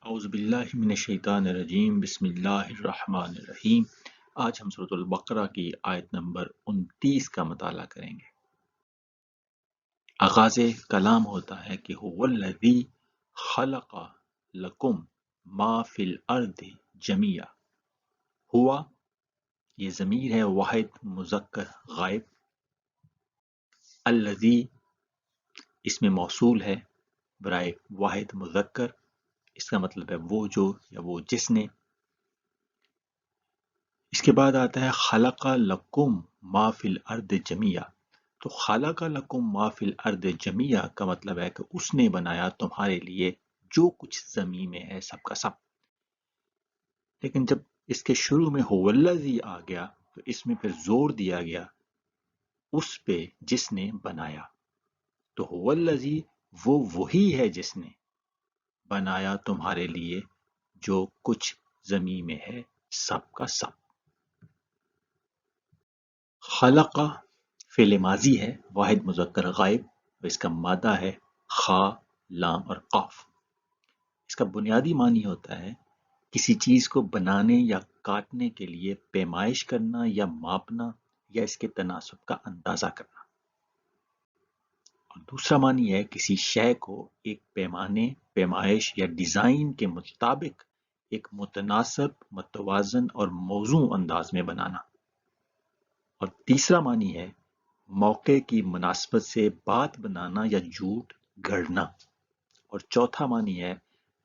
اعوذ باللہ من الشیطان الرجیم بسم اللہ الرحمن الرحیم۔ آج ہم سورۃ البقرہ کی آیت نمبر 29 کا مطالعہ کریں گے۔ آغاز کلام ہوتا ہے کہ هو الذی خلق لکم ما فی الارض جمیعا۔ ہوا یہ ضمیر ہے واحد مذکر غائب، الذی اس میں موصول ہے برائے واحد مذکر، اس کا مطلب ہے وہ جو یا وہ جس نے۔ اس کے بعد آتا ہے خلق لکم ما فی الارض جمیعا۔ تو خلق لکم ما فی الارض جمیعا کا مطلب ہے کہ اس نے بنایا تمہارے لیے جو کچھ زمین میں ہے سب کا سب۔ لیکن جب اس کے شروع میں هو الذی آ گیا تو اس میں پھر زور دیا گیا اس پہ جس نے بنایا۔ تو هو الذی وہ وہی ہے جس نے بنایا تمہارے لیے جو کچھ زمین میں ہے سب کا سب۔ خلق فعل ماضی ہے واحد مذکر غائب، اور اس کا مادہ ہے خا، لام اور قاف۔ اس کا بنیادی معنی ہوتا ہے کسی چیز کو بنانے یا کاٹنے کے لیے پیمائش کرنا یا ماپنا یا اس کے تناسب کا اندازہ کرنا۔ اور دوسرا معنی ہے کسی شے کو ایک پیمانے، پیمائش یا ڈیزائن کے مطابق ایک متناسب، متوازن اور موزوں انداز میں بنانا۔ اور تیسرا معنی ہے موقع کی مناسبت سے بات بنانا یا جھوٹ گھڑنا۔ اور چوتھا معنی ہے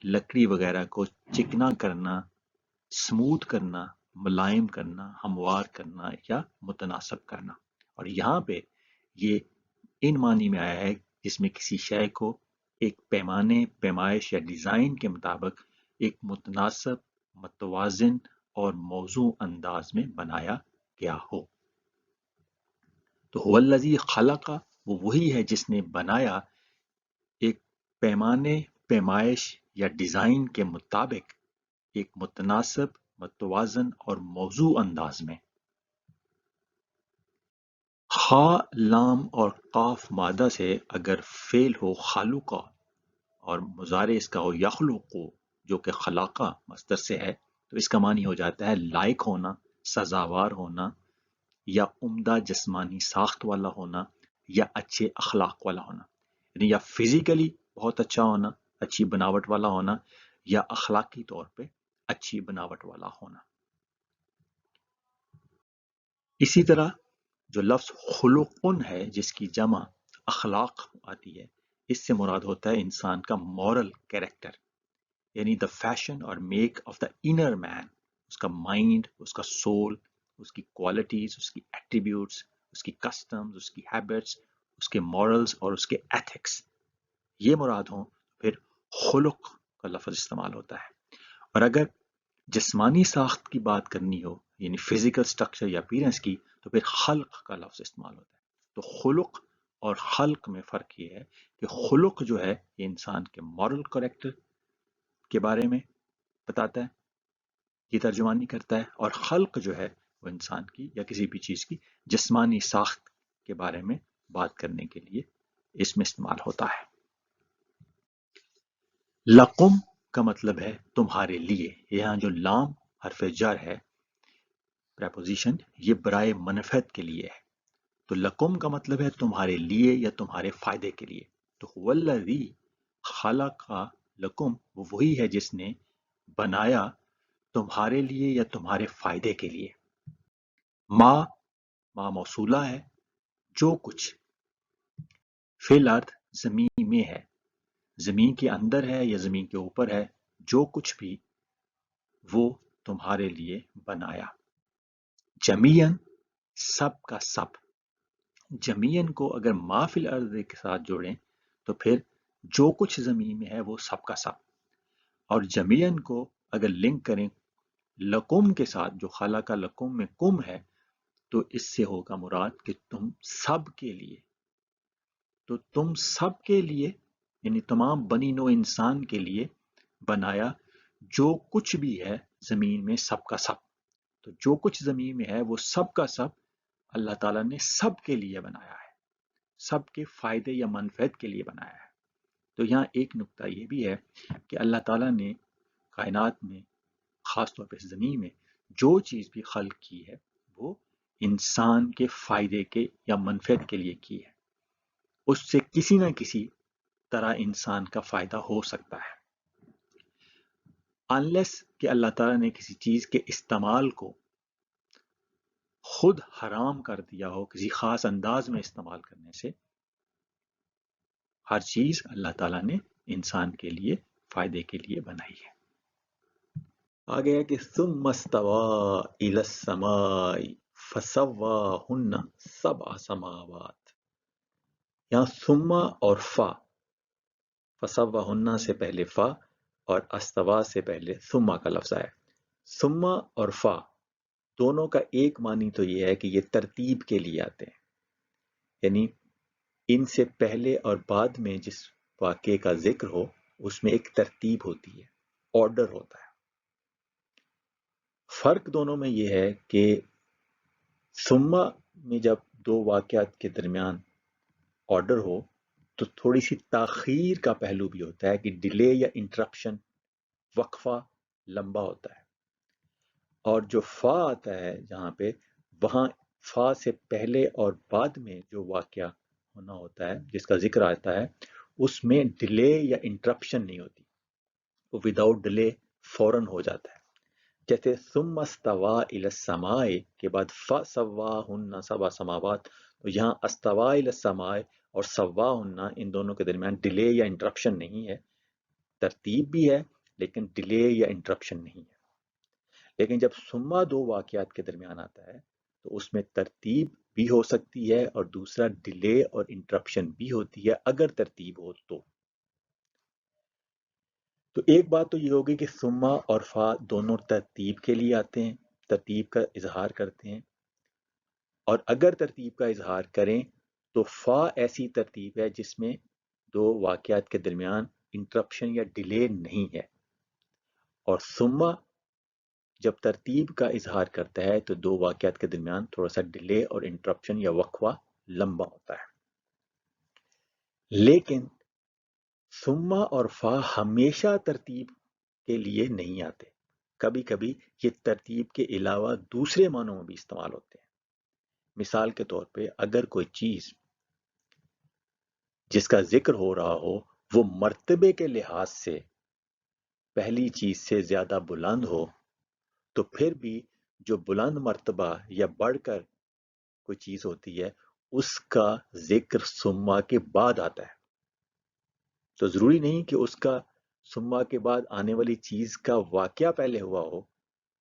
لکڑی وغیرہ کو چکنا کرنا، سموتھ کرنا، ملائم کرنا، ہموار کرنا یا متناسب کرنا۔ اور یہاں پہ یہ ان معنی میں آیا ہے جس میں کسی شے کو ایک پیمانے، پیمائش یا ڈیزائن کے مطابق ایک متناسب، متوازن اور موزوں انداز میں بنایا گیا ہو۔ تو هو الذی خلق وہ وہی ہے جس نے بنایا ایک پیمانے، پیمائش یا ڈیزائن کے مطابق ایک متناسب، متوازن اور موزوں انداز میں۔ خا، لام اور قاف مادہ سے اگر فعل ہو خالقہ اور مضارع اس کا ہو یخلق جو کہ خلاقہ مصدر سے ہے، تو اس کا معنی ہو جاتا ہے لائق ہونا، سزاوار ہونا یا عمدہ جسمانی ساخت والا ہونا یا اچھے اخلاق والا ہونا، یعنی یا فزیکلی بہت اچھا ہونا، اچھی بناوٹ والا ہونا، یا اخلاقی طور پہ اچھی بناوٹ والا ہونا۔ اسی طرح جو لفظ خلقن ہے جس کی جمع اخلاق آتی ہے، اس سے مراد ہوتا ہے انسان کا مورل کیریکٹر، یعنی دا فیشن اور میک آف دا انر مین، اس کا مائنڈ، اس کا سول، اس کی کوالٹیز، اس کی ایٹریبیوٹس، اس کی کسٹمز، اس کی ہیبٹس، اس کے مورلز اور اس کے ایتھکس، یہ مراد ہوں پھر خلق کا لفظ استعمال ہوتا ہے۔ اور اگر جسمانی ساخت کی بات کرنی ہو یعنی فزیکل سٹرکچر یا اپیرنس کی، تو پھر خلق کا لفظ استعمال ہوتا ہے۔ تو خلق اور خلق میں فرق یہ ہے کہ خلق جو ہے یہ انسان کے مورل کریکٹر کے بارے میں بتاتا ہے، یہ ترجمانی کرتا ہے، اور خلق جو ہے وہ انسان کی یا کسی بھی چیز کی جسمانی ساخت کے بارے میں بات کرنے کے لیے اس میں استعمال ہوتا ہے۔ لقم کا مطلب ہے تمہارے لیے، یہاں جو لام حرف جر ہے پریپوزیشن، یہ برائے منفعت کے لیے ہے۔ تو لقم کا مطلب ہے تمہارے لیے یا تمہارے فائدے کے لیے۔ تو هو الذی خلق لکم وہ وہی ہے جس نے بنایا تمہارے لیے یا تمہارے فائدے کے لیے۔ ما موصولہ ہے، جو کچھ، فی الارض زمین میں ہے، زمین کے اندر ہے یا زمین کے اوپر ہے، جو کچھ بھی وہ تمہارے لیے بنایا۔ جمیعاً سب کا سب، جمیعاً کو اگر ما فی الارض کے ساتھ جوڑیں تو پھر جو کچھ زمین میں ہے وہ سب کا سب، اور جمیعاً کو اگر لنک کریں لکم کے ساتھ جو خلق لکم میں کم ہے تو اس سے ہوگا مراد کہ تم سب کے لیے۔ تو تم سب کے لیے یعنی تمام بنی نوع انسان کے لیے بنایا جو کچھ بھی ہے زمین میں سب کا سب۔ تو جو کچھ زمین میں ہے وہ سب کا سب اللہ تعالیٰ نے سب کے لیے بنایا ہے، سب کے فائدے یا منفعت کے لیے بنایا ہے۔ تو یہاں ایک نقطہ یہ بھی ہے کہ اللہ تعالیٰ نے کائنات میں، خاص طور پہ زمین میں جو چیز بھی خلق کی ہے وہ انسان کے فائدے کے یا منفعت کے لیے کی ہے. اس سے کسی نہ کسی طرح انسان کا فائدہ ہو سکتا ہے. انلیس کہ اللہ تعالیٰ نے کسی چیز کے استعمال کو خود حرام کر دیا ہو کسی خاص انداز میں استعمال کرنے سے، ہر چیز اللہ تعالیٰ نے انسان کے لیے فائدے کے لیے بنائی ہے. آگے ہے کہ ثم استوى الى السماء فسواهن سبع سماوات. یہاں ثم اور فسواهن سے پہلے فا اور استوا سے پہلے ثم کا لفظ ہے. ثم اور فا دونوں کا ایک معنی تو یہ ہے کہ یہ ترتیب کے لیے آتے ہیں، یعنی ان سے پہلے اور بعد میں جس واقعے کا ذکر ہو اس میں ایک ترتیب ہوتی ہے، آرڈر ہوتا ہے. فرق دونوں میں یہ ہے کہ ثم میں جب دو واقعات کے درمیان آرڈر ہو تو تھوڑی سی تاخیر کا پہلو بھی ہوتا ہے کہ ڈیلے یا انٹرپشن، وقفہ لمبا ہوتا ہے. اور جو فا آتا ہے جہاں پہ، وہاں فا سے پہلے اور بعد میں جو واقعہ ہونا ہوتا ہے جس کا ذکر آتا ہے اس میں ڈیلے یا انٹرپشن نہیں ہوتی، وہ وداؤٹ ڈیلے فوراً ہو جاتا ہے. جیسے ثم استوى الى السماء کے بعد فسواهن سبع سماوات، تو یہاں استوى الى السماء اور سواهن ان دونوں کے درمیان ڈیلے یا انٹرپشن نہیں ہے، ترتیب بھی ہے لیکن ڈیلے یا انٹرپشن نہیں ہے. لیکن جب ثم دو واقعات کے درمیان آتا ہے تو اس میں ترتیب بھی ہو سکتی ہے اور دوسرا ڈیلے اور انٹرپشن بھی ہوتی ہے اگر ترتیب ہو تو. تو ایک بات تو یہ ہوگی کہ ثم اور فا دونوں ترتیب کے لیے آتے ہیں، ترتیب کا اظہار کرتے ہیں، اور اگر ترتیب کا اظہار کریں تو فا ایسی ترتیب ہے جس میں دو واقعات کے درمیان انٹرپشن یا ڈیلے نہیں ہے، اور ثم جب ترتیب کا اظہار کرتا ہے تو دو واقعات کے درمیان تھوڑا سا ڈیلے اور انٹرپشن یا وقفہ لمبا ہوتا ہے. لیکن ثم اور فا ہمیشہ ترتیب کے لیے نہیں آتے، کبھی کبھی یہ ترتیب کے علاوہ دوسرے معنوں میں بھی استعمال ہوتے ہیں. مثال کے طور پہ اگر کوئی چیز جس کا ذکر ہو رہا ہو وہ مرتبے کے لحاظ سے پہلی چیز سے زیادہ بلند ہو تو پھر بھی جو بلند مرتبہ یا بڑھ کر کوئی چیز ہوتی ہے اس کا ذکر ثم کے بعد آتا ہے. تو ضروری نہیں کہ اس کا ثم کے بعد آنے والی چیز کا واقعہ پہلے ہوا ہو،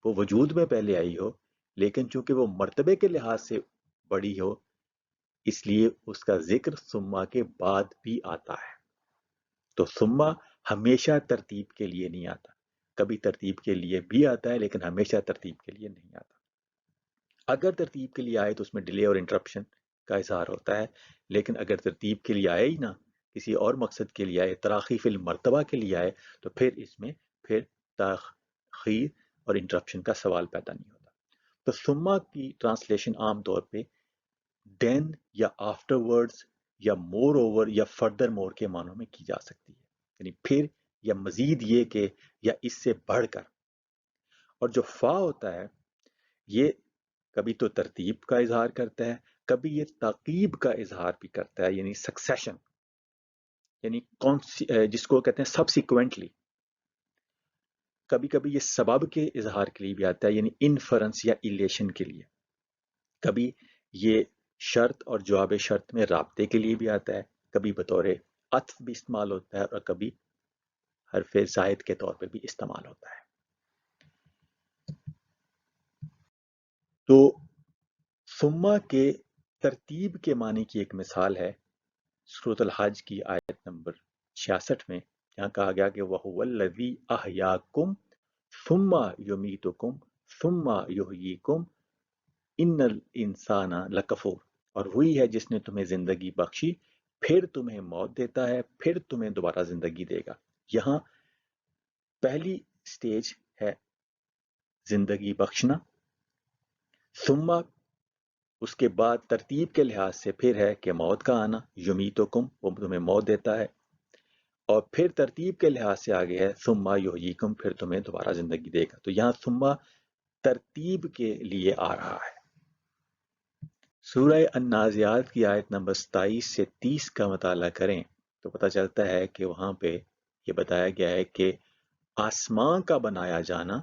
وہ وجود میں پہلے آئی ہو، لیکن چونکہ وہ مرتبے کے لحاظ سے بڑی ہو اس لیے اس کا ذکر ثم کے بعد بھی آتا ہے. تو ثم ہمیشہ ترتیب کے لیے نہیں آتا، کبھی ترتیب کے لیے بھی آتا ہے لیکن ہمیشہ ترتیب کے لیے نہیں آتا. اگر ترتیب کے لیے آئے تو اس میں ڈیلے اور انٹرپشن کا اظہار ہوتا ہے، لیکن اگر ترتیب کے لیے آئے ہی نہ، کسی اور مقصد کے لیے آئے، تراخی فی المرتبہ کے لیے آئے، تو پھر اس میں پھر تاخیر اور انٹرپشن کا سوال پیدا نہیں ہوتا. تو ثم کی ٹرانسلیشن عام طور پہ دین یا آفٹر ورڈز یا مور اوور یا فردر مور کے معنوں میں کی جا سکتی ہے، یعنی پھر یا مزید یہ کہ یا اس سے بڑھ کر. اور جو فا ہوتا ہے یہ کبھی تو ترتیب کا اظہار کرتا ہے، کبھی یہ تعقیب کا اظہار بھی کرتا ہے، یعنی سکسیشن، یعنی جس کو کہتے ہیں سب سیکوینٹلی. کبھی کبھی یہ سبب کے اظہار کے لیے بھی آتا ہے، یعنی انفرنس یا ایلیشن کے لیے. کبھی یہ شرط اور جواب شرط میں رابطے کے لیے بھی آتا ہے، کبھی بطور عطف بھی استعمال ہوتا ہے، اور کبھی حرف زائد کے طور پہ بھی استعمال ہوتا ہے. تو ثم کے ترتیب کے معنی کی ایک مثال ہے سورۃ الحج کی آیت نمبر 66 میں. یہاں کہا گیا کہ وَهُوَ الَّذِي أَحْيَاكُمْ ثُمَّ يُمِيتُكُمْ ثُمَّ يُحْيِيكُمْ إِنَّ الْإِنسَانَ لَكَفُورٌ. اور وہی ہے جس نے تمہیں زندگی بخشی، پھر تمہیں موت دیتا ہے، پھر تمہیں دوبارہ زندگی دے گا. یہاں پہلی سٹیج ہے زندگی بخشنا، ثم اس کے بعد ترتیب کے لحاظ سے پھر ہے کہ موت کا آنا، یمیتکم وہ تمہیں موت دیتا ہے، اور پھر ترتیب کے لحاظ سے آگے ہے ثم یحییکم، پھر تمہیں دوبارہ زندگی دے گا. تو یہاں ثم ترتیب کے لیے آ رہا ہے. سورہ النازعات کی آیت نمبر 27 سے 30 کا مطالعہ کریں تو پتہ چلتا ہے کہ وہاں پہ یہ بتایا گیا ہے کہ آسمان کا بنایا جانا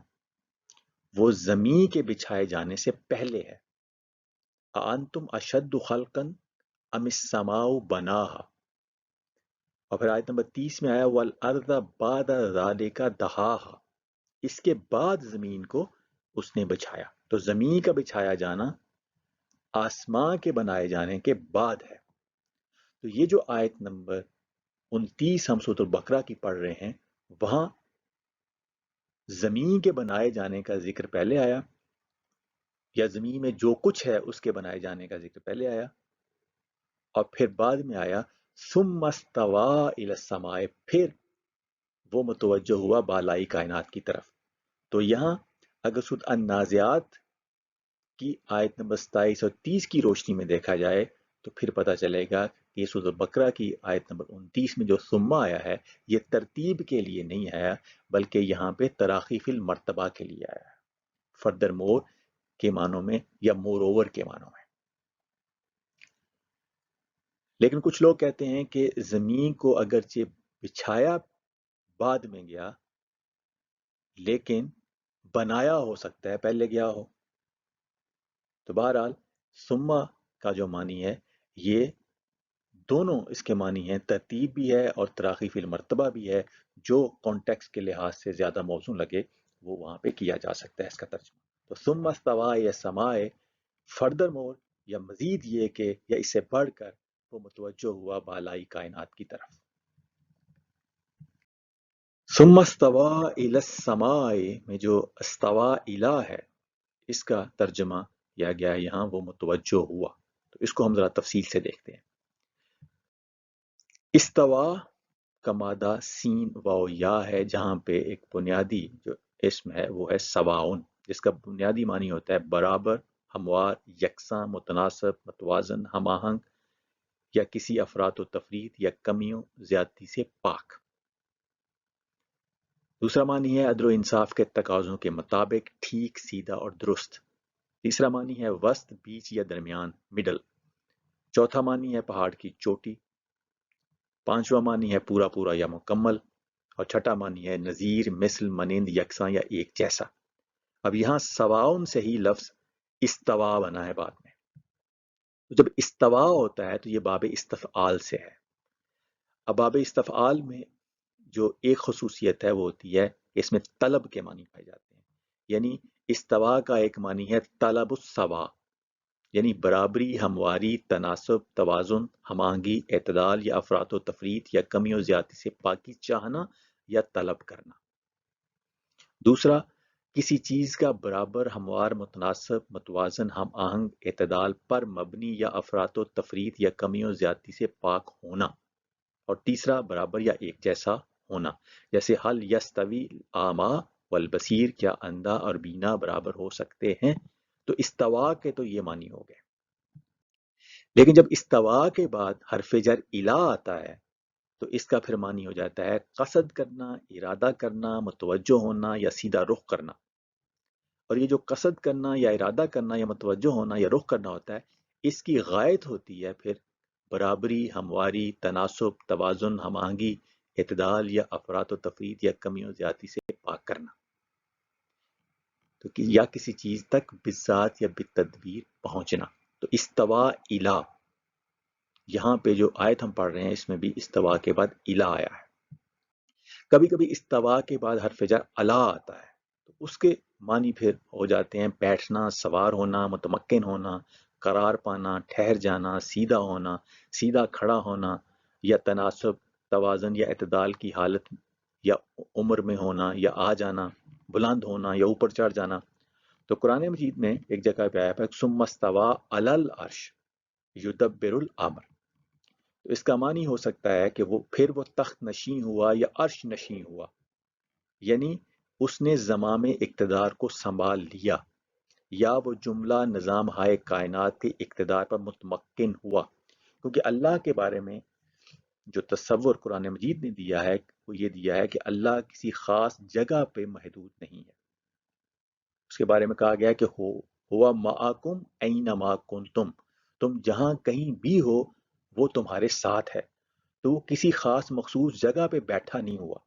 وہ زمین کے بچھائے جانے سے پہلے ہے. اَأَنتُمْ أَشَدُّ خَلْقًا أَمِ السَّمَاءُ بَنَاهَا. اور پھر آیت نمبر 30 میں آیا وَالْأَرْضَ بَعْدَ ذَلِكَ دَحَاهَا، اس کے بعد زمین کو اس نے بچھایا. تو زمین کا بچھایا جانا آسمان کے بنائے جانے کے بعد ہے. تو یہ جو آیت نمبر 29 ہم سورۃ البقرہ کی پڑھ رہے ہیں، وہاں زمین کے بنائے جانے کا ذکر پہلے آیا، یا زمین میں جو کچھ ہے اس کے بنائے جانے کا ذکر پہلے آیا، اور پھر بعد میں آیا ثم استوى الى السماء، پھر وہ متوجہ ہوا بالائی کائنات کی طرف. تو یہاں اگر سورۃ النازعات کی آیت نمبر 27 اور 30 کی روشنی میں دیکھا جائے تو پھر پتہ چلے گا کہ یہ سورۃ البقرہ کی آیت نمبر 29 میں جو ثم آیا ہے یہ ترتیب کے لیے نہیں آیا، بلکہ یہاں پہ تراخی فی المرتبہ کے لیے آیا ہے، فردر مور کے معنوں میں یا مور اوور کے معنوں میں. لیکن کچھ لوگ کہتے ہیں کہ زمین کو اگرچہ بچھایا بعد میں گیا لیکن بنایا ہو سکتا ہے پہلے گیا ہو. تو بہرحال ثم کا جو معنی ہے یہ دونوں اس کے معنی ہیں، ترتیب بھی ہے اور تراخی فی المرتبہ بھی ہے. جو کانٹیکس کے لحاظ سے زیادہ موزوں لگے وہ وہاں پہ کیا جا سکتا ہے اس کا ترجمہ. تو ثم استوى یا سمائے فردر مور یا مزید یہ کہ یا اس سے بڑھ کر وہ متوجہ ہوا بالائی کائنات کی طرف. ثم استوى الى السماء میں جو استوى الى ہے اس کا ترجمہ کیا گیا ہے یہاں وہ متوجہ ہوا. تو اس کو ہم ذرا تفصیل سے دیکھتے ہیں. استوا کا مادہ سین واو یا ہے، جہاں پہ ایک بنیادی جو اسم ہے وہ ہے سواؤن، جس کا بنیادی معنی ہوتا ہے برابر، ہموار، یکساں، متناسب، متوازن، ہم آہنگ، یا کسی افراط و تفریط یا کمیوں زیادتی سے پاک. دوسرا معنی ہے عدل و انصاف کے تقاضوں کے مطابق، ٹھیک، سیدھا اور درست. تیسرا معنی ہے وسط، بیچ یا درمیان، مڈل. چوتھا معنی ہے پہاڑ کی چوٹی. پانچواں معنی ہے پورا پورا یا مکمل. اور چھٹا معنی ہے نظیر، مثل، مانند، یکساں یا ایک جیسا. اب یہاں سواؤن سے ہی لفظ استوا بنا ہے بعد میں. جب استوا ہوتا ہے تو یہ باب استفعال سے ہے. اب باب استفعال میں جو ایک خصوصیت ہے وہ ہوتی ہے کہ اس میں طلب کے معنی پائے جاتے ہیں. یعنی استوا کا ایک معنی ہے طلب السوا، یعنی برابری، ہمواری، تناسب، توازن، ہم آہنگی، اعتدال یا افراط و تفریط یا کمی و زیادتی سے پاکی چاہنا یا طلب کرنا. دوسرا کسی چیز کا برابر، ہموار، متناسب، متوازن، ہم آہنگ، اعتدال پر مبنی یا افراط و تفریط یا کمی و زیادتی سے پاک ہونا. اور تیسرا برابر یا ایک جیسا ہونا، جیسے حل یستوی الاعمی والبصیر، کیا اندھا اور بینا برابر ہو سکتے ہیں. تو استوا کے تو یہ معنی ہو گئے. لیکن جب استوا کے بعد حرف جر الا آتا ہے تو اس کا پھر معنی ہو جاتا ہے قصد کرنا، ارادہ کرنا، متوجہ ہونا یا سیدھا رخ کرنا. اور یہ جو قصد کرنا یا ارادہ کرنا یا متوجہ ہونا یا رخ کرنا ہوتا ہے اس کی غایت ہوتی ہے پھر برابری، ہمواری، تناسب، توازن، ہم آہنگی، اعتدال یا افراط و تفریط یا کمی و زیادتی سے پاک کرنا. تو یا کسی چیز تک بذات یا بالتدبیر پہنچنا. تو استوا الا، یہاں پہ جو آیت ہم پڑھ رہے ہیں اس میں بھی استوا کے بعد الا آیا ہے. کبھی کبھی استوا کے بعد حرف جر الا آتا ہے تو اس کے معنی پھر ہو جاتے ہیں بیٹھنا، سوار ہونا، متمکن ہونا، قرار پانا، ٹھہر جانا، سیدھا ہونا، سیدھا کھڑا ہونا، یا تناسب، توازن یا اعتدال کی حالت، یا عمر میں ہونا یا آ جانا، بلند ہونا یا اوپر چڑھ جانا. تو قرآن مجید میں ایک جگہ پہ آیا ہے ثم استوى علی العرش یدبر الامر. تو اس کا معنی ہو سکتا ہے کہ وہ تخت نشین ہوا یا عرش نشین ہوا، یعنی اس نے زمام اقتدار کو سنبھال لیا، یا وہ جملہ نظام ہائے کائنات کے اقتدار پر متمکن ہوا. کیونکہ اللہ کے بارے میں جو تصور قرآن مجید نے دیا ہے وہ یہ دیا ہے کہ اللہ کسی خاص جگہ پہ محدود نہیں ہے. اس کے بارے میں کہا گیا کہ ہوا معکم اینما کنتم، تم جہاں کہیں بھی ہو وہ تمہارے ساتھ ہے. تو وہ کسی خاص مخصوص جگہ پہ بیٹھا نہیں ہوا.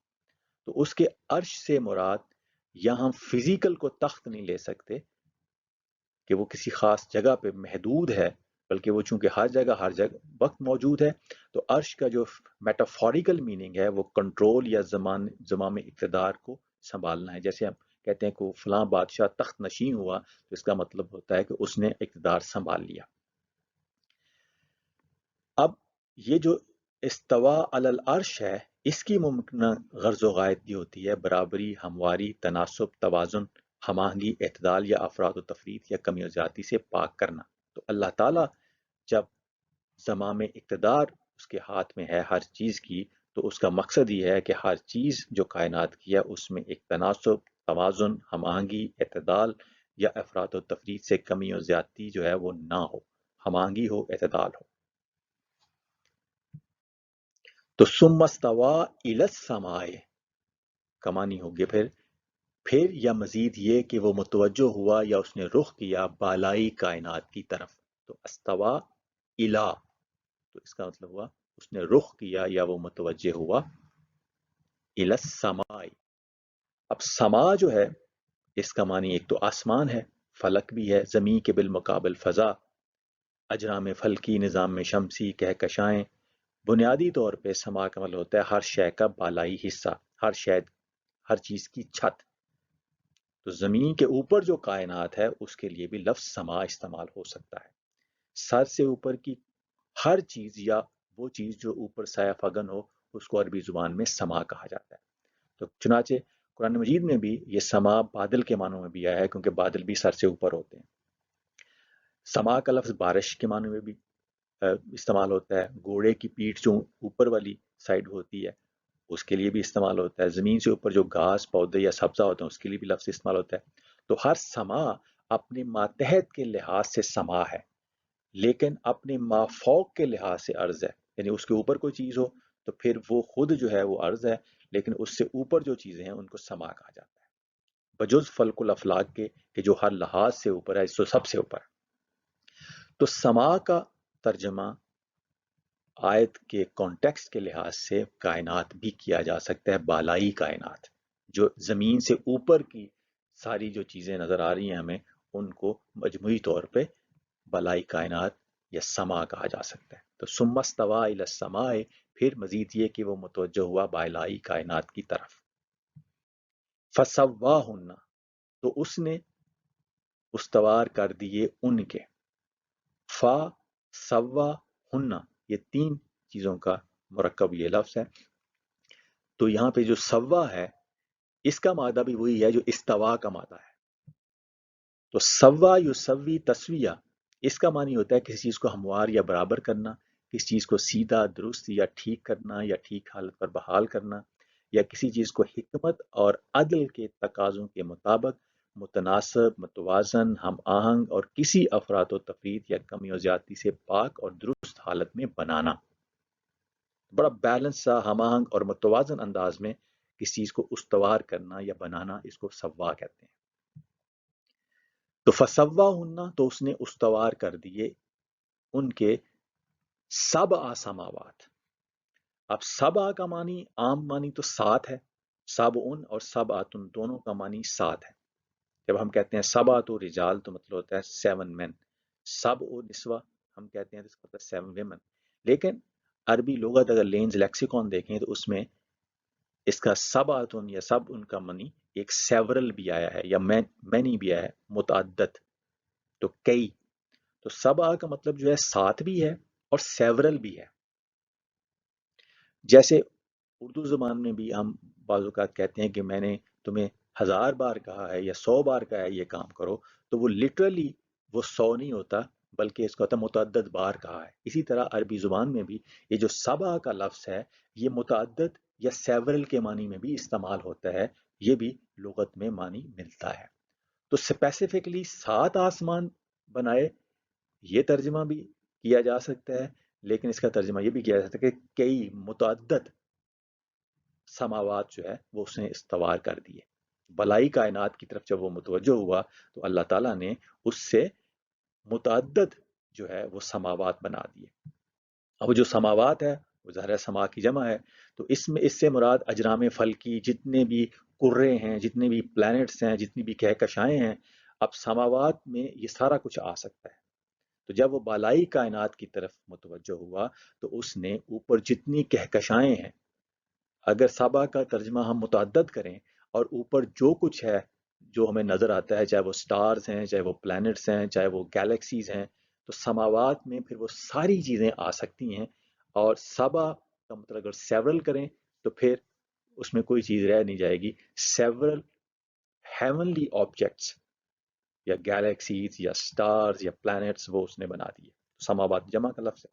تو اس کے عرش سے مراد یہاں ہم فزیکل کو تخت نہیں لے سکتے کہ وہ کسی خاص جگہ پہ محدود ہے، بلکہ وہ چونکہ ہر جگہ وقت موجود ہے. تو عرش کا جو میٹافوریکل میننگ ہے وہ کنٹرول یا زمام اقتدار کو سنبھالنا ہے. جیسے ہم کہتے ہیں کہ فلاں بادشاہ تخت نشین ہوا، تو اس کا مطلب ہوتا ہے کہ اس نے اقتدار سنبھال لیا. اب یہ جو استوا علی العرش ہے، اس کی ممکنہ غرض و غایت یہ ہوتی ہے برابری، ہمواری، تناسب، توازن، ہم آہنگی، اعتدال یا افراد و تفریط یا کمی و زیادتی سے پاک کرنا. تو اللہ تعالیٰ جب زمام اقتدار اس کے ہاتھ میں ہے ہر چیز کی، تو اس کا مقصد یہ ہے کہ ہر چیز جو کائنات کی ہے اس میں ایک تناسب، توازن، ہم آہنگی، اعتدال یا افراد و تفریط سے کمی و زیادتی جو ہے وہ نہ ہو، ہم آہنگی ہو، اعتدال ہو. تو ثم استوى الی السماء کا معنی ہو گیا پھر یا مزید یہ کہ وہ متوجہ ہوا یا اس نے رخ کیا بالائی کائنات کی طرف. تو استوا الی، تو اس کا مطلب ہوا اس نے رخ کیا یا وہ متوجہ ہوا الی السماء. اب سما جو ہے اس کا معنی ایک تو آسمان ہے، فلک بھی ہے، زمین کے بالمقابل فضا، اجرام فلکی، نظام شمسی، کہکشائیں. بنیادی طور پہ سما کا مطلب ہوتا ہے ہر شے کا بالائی حصہ، ہر چیز کی چھت. تو زمین کے اوپر جو کائنات ہے اس کے لیے بھی لفظ سما استعمال ہو سکتا ہے. سر سے اوپر کی ہر چیز یا وہ چیز جو اوپر سایہ فگن ہو اس کو عربی زبان میں سما کہا جاتا ہے. تو چنانچہ قرآن مجید میں بھی یہ سما بادل کے معنوں میں بھی آیا ہے، کیونکہ بادل بھی سر سے اوپر ہوتے ہیں. سما کا لفظ بارش کے معنوں میں بھی استعمال ہوتا ہے. گھوڑے کی پیٹھ جو اوپر والی سائڈ ہوتی ہے اس کے لیے بھی استعمال ہوتا ہے. زمین سے اوپر جو گھاس پودے یا سبزہ ہوتے ہیں اس کے لیے بھی لفظ استعمال ہوتا ہے. تو ہر سما اپنے ماتحت کے لحاظ سے سما ہے، لیکن اپنے مافوق کے لحاظ سے عرض ہے. یعنی اس کے اوپر کوئی چیز ہو تو پھر وہ خود جو ہے وہ عرض ہے، لیکن اس سے اوپر جو چیزیں ہیں ان کو سما کہا جاتا ہے، بجز فلک الافلاق کے کہ جو ہر لحاظ سے اوپر ہے، اس سے سب سے اوپر. تو سما کا ترجمہ آیت کے کانٹیکسٹ کے لحاظ سے کائنات بھی کیا جا سکتا ہے، بالائی کائنات جو زمین سے اوپر کی ساری جو چیزیں نظر آ رہی ہیں ہمیں ان کو مجموعی طور پہ بالائی کائنات یا سما کہا جا سکتا ہے. تو ثم استوى الی السماء، پھر مزید یہ کہ وہ متوجہ ہوا بالائی کائنات کی طرف. فسواہن، تو اس نے استوار کر دیے ان کے. فا سوا ہن، یہ تین چیزوں کا مرکب یہ لفظ ہے. تو یہاں پہ جو سوا ہے اس کا مادہ بھی وہی ہے جو استوا کا مادہ ہے. تو سوا یسوی تسویہ، اس کا معنی ہوتا ہے کسی چیز کو ہموار یا برابر کرنا، کسی چیز کو سیدھا، درست یا ٹھیک کرنا یا ٹھیک حالت پر بحال کرنا، یا کسی چیز کو حکمت اور عدل کے تقاضوں کے مطابق متناسب، متوازن، ہم آہنگ اور کسی افراط و تفریط یا کمی و زیادتی سے پاک اور درست حالت میں بنانا. بڑا بیلنس سا، ہم آہنگ اور متوازن انداز میں کسی چیز کو استوار کرنا یا بنانا، اس کو سوا کہتے ہیں. تو فسواہن، تو اس نے استوار کر دیے ان کے سبع سماوات. اب سبع کا معنی عام معنی تو سات ہے، سبعن اور سبعتن دونوں کا معنی سات ہے. جب ہم کہتے ہیں سبعۃ رجال تو مطلب ہوتا ہے 7 مین، سبع نسوہ ہم کہتے ہیں تو اس کا مطلب 7 ویمن. لیکن عربی لغت اگر لینز لیکسیکون دیکھیں تو اس میں اس کا سبعتن یا سب ان کا معنی ایک سیورل بھی آیا ہے یا مینی بھی آیا ہے، متعدد، تو کئی. تو سبع کا مطلب جو ہے سات بھی ہے اور سیورل بھی ہے. جیسے اردو زبان میں بھی ہم بعض اوقات کہتے ہیں کہ میں نے تمہیں 1000 بار کہا ہے یا 100 بار کہا ہے یہ کام کرو، تو وہ لٹرلی وہ 100 نہیں ہوتا بلکہ اس کا ہوتا ہے متعدد بار کہا ہے. اسی طرح عربی زبان میں بھی یہ جو سبع کا لفظ ہے یہ متعدد یا سیورل کے معنی میں بھی استعمال ہوتا ہے، یہ بھی لغت میں معنی ملتا ہے. تو اسپیسیفکلی 7 آسمان بنائے یہ ترجمہ بھی کیا جا سکتا ہے، لیکن اس کا ترجمہ یہ بھی کیا جا سکتا ہے کہ کئی متعدد سماوات جو ہے وہ اس نے استوار کر دیے. بلائی کائنات کی طرف جب وہ متوجہ ہوا تو اللہ تعالیٰ نے اس سے متعدد جو ہے وہ سماوات بنا دیے. اب جو سماوات ہے وہ ظاہر سما کی جمع ہے، تو اس سے مراد اجرام فلکی جتنے بھی کرے ہیں، جتنے بھی پلانٹس ہیں، جتنی بھی کہکشائیں ہیں، اب سماوات میں یہ سارا کچھ آ سکتا ہے. تو جب وہ بالائی کائنات کی طرف متوجہ ہوا تو اس نے اوپر جتنی کہکشائیں ہیں، اگر سبا کا ترجمہ ہم متعدد کریں اور اوپر جو کچھ ہے جو ہمیں نظر آتا ہے، چاہے وہ سٹارز ہیں، چاہے وہ پلانٹس ہیں، چاہے وہ گیلیکسیز ہیں، تو سماوات میں پھر وہ ساری چیزیں آ سکتی ہیں. اور سبا کا مطلب اگر سیورل کریں تو پھر اس میں کوئی چیز رہ نہیں جائے گی. سیورل ہیونلی آبجیکٹس یا گیلیکسیز یا سٹارز یا پلانٹس وہ اس نے بنا دیے. سماوات جمع کا لفظ ہے.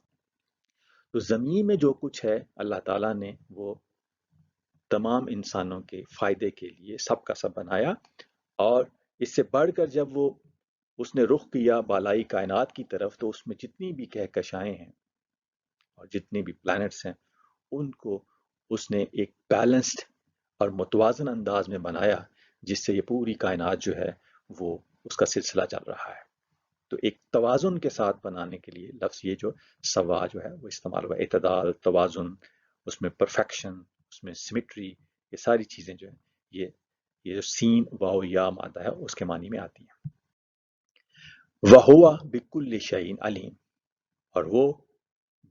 تو زمین میں جو کچھ ہے اللہ تعالیٰ نے وہ تمام انسانوں کے فائدے کے لیے سب کا سب بنایا. اور اس سے بڑھ کر جب وہ اس نے رخ کیا بالائی کائنات کی طرف تو اس میں جتنی بھی کہکشائیں ہیں اور جتنی بھی پلانٹس ہیں ان کو اس نے ایک بیلنسڈ اور متوازن انداز میں بنایا، جس سے یہ پوری کائنات جو ہے وہ اس کا سلسلہ چل رہا ہے. تو ایک توازن کے ساتھ بنانے کے لیے لفظ یہ جو سوا جو ہے وہ استعمال ہوا. اعتدال، توازن، اس میں پرفیکشن، اس میں سیمیٹری، یہ ساری چیزیں جو ہیں یہ جو سین واو یا مادہ ہے اس کے معنی میں آتی ہیں. وَهُوَ بِكُلِّ شَيْءٍ عَلِيمٌ، اور وہ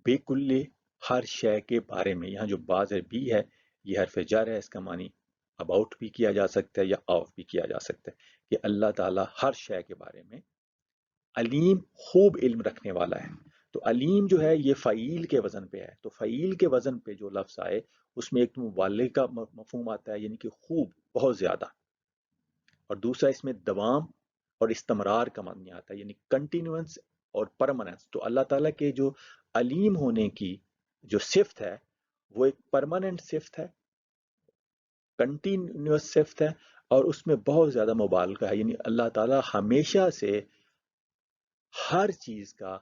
بے کل ہر شے کے بارے میں. یہاں جو باز بھی ہے یہ حرف جر ہے، اس کا معنی اباؤٹ بھی کیا جا سکتا ہے یا آف بھی کیا جا سکتا ہے کہ اللہ تعالیٰ ہر شے کے بارے میں علیم، خوب علم رکھنے والا ہے. تو علیم جو ہے یہ فعیل کے وزن پہ ہے، تو فعیل کے وزن پہ جو لفظ آئے اس میں ایک تو مبالغہ کا مفہوم آتا ہے، یعنی کہ خوب، بہت زیادہ، اور دوسرا اس میں دوام اور استمرار کا معنی آتا ہے، یعنی کنٹینیوس اور پرماننس. تو اللہ تعالیٰ کے جو علیم ہونے کی جو صفت ہے وہ ایک پرماننٹ صفت ہے، کنٹینیوس صفت ہے، اور اس میں بہت زیادہ مبالغہ ہے. یعنی اللہ تعالیٰ ہمیشہ سے ہر چیز کا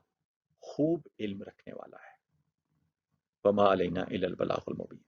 خوب علم رکھنے والا ہے. وما علینا الا البلاغ المبین.